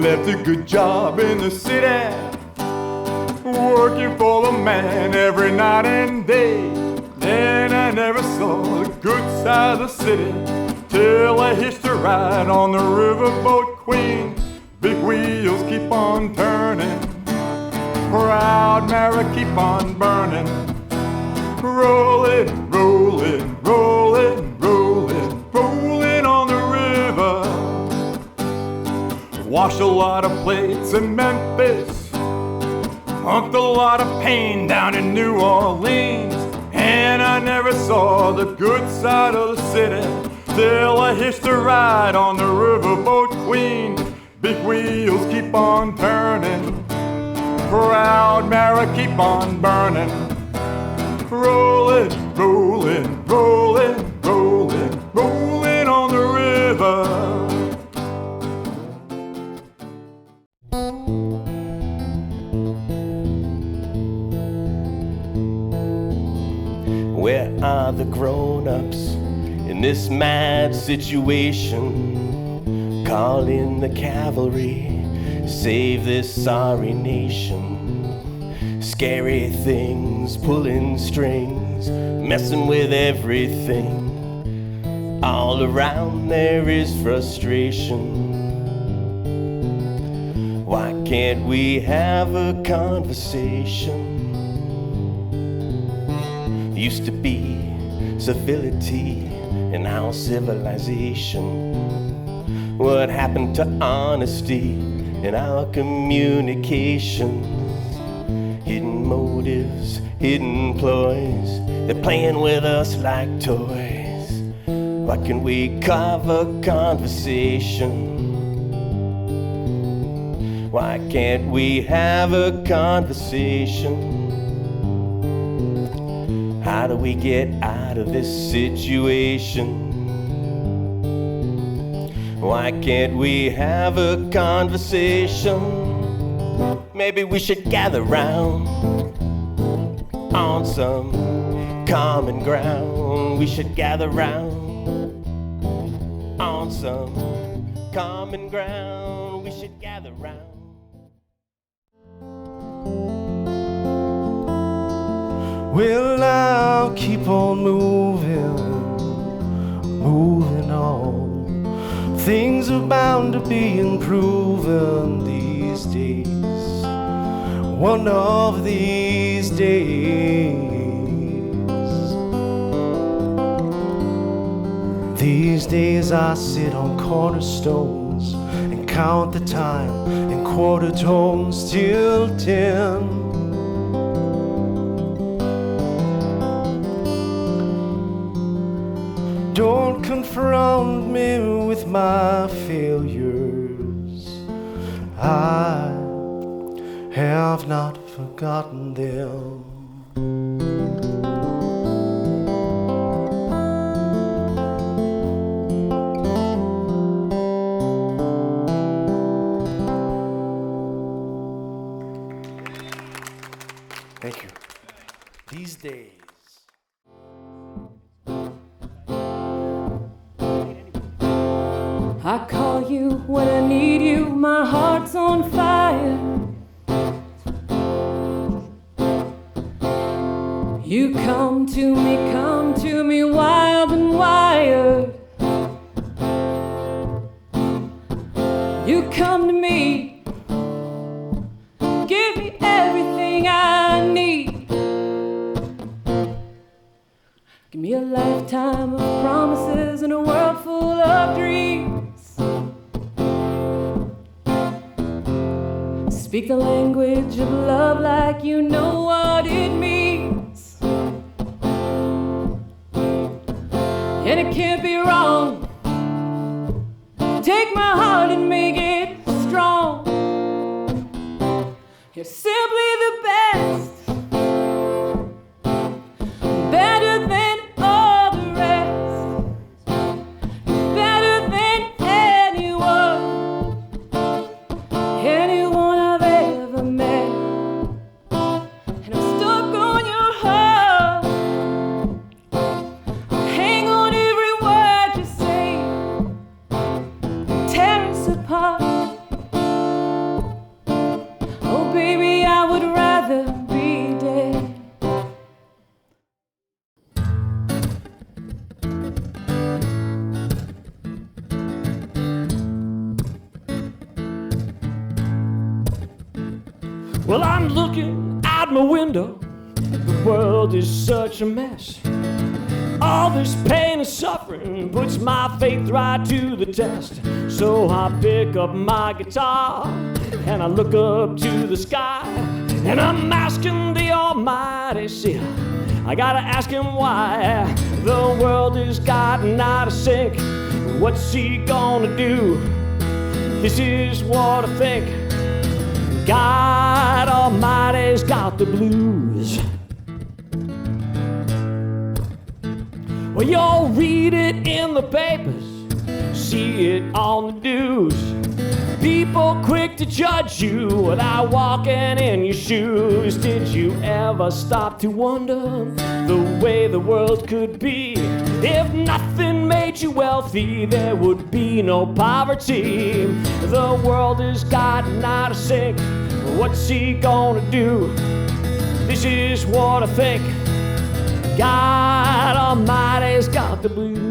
left a good job in the city, working for the man every night and day. Then I never saw the good side of the city till I hitched a ride on the riverboat Queen. Big wheels keep on turning, proud Mary keep on burning. Rolling, rolling, rolling, rolling, rolling on the river. Washed a lot of plates in Memphis, humped a lot of pain down in New Orleans. And I never saw the good side of the city till I hitched a ride on the riverboat Queen. Big wheels keep on turning, proud Mary keep on burning. Rolling, rolling, rolling, rolling, rolling on the river. Where are the grown-ups in this mad situation? Call in the cavalry, save this sorry nation. Scary things, pulling strings, messing with everything. All around there is frustration. Why can't we have a conversation? Used to be civility in our civilization. What happened to honesty in our communications? Hidden motives, hidden ploys, they're playing with us like toys. Why can't we carve a conversation? Why can't we have a conversation? How do we get out of this situation? Why can't we have a conversation? Maybe we should gather round on some common ground. We should gather round on some common ground. We should gather round. Well, I'll keep on moving, moving on. Things are bound to be improving these days. One of these days. These days I sit on cornerstones and count the time in quarter tones till 10. Don't confront me with my failures. I have not forgotten them. Thank you. These days. I call you when I need you, my heart's on fire. You come to me wild and wired. You come to me, give me everything I need. Give me a lifetime of promises and a world full of dreams. Speak the language of love like you know what it means. And it can't be wrong. Take my heart and make it strong. You're simply the best, better than all the rest, better than anyone I've ever met. And I'm stuck on your heart. Hang on every word you say, tear us apart. Well, I'm looking out my window. The world is such a mess. All this pain and suffering puts my faith right to the test. So I pick up my guitar and I look up to the sky, and I'm asking the Almighty, see, I gotta ask him why the world has gotten out of sync. What's he gonna do? This is what I think. God Almighty's got the blues. Well, you'll read it in the papers, see it on the news. People quick to judge you without walking in your shoes. Did you ever stop to wonder the way the world could be? If nothing made you wealthy, there would be no poverty. The world has gotten out of sync. What's he gonna do? This is what I think. God Almighty's got the blues.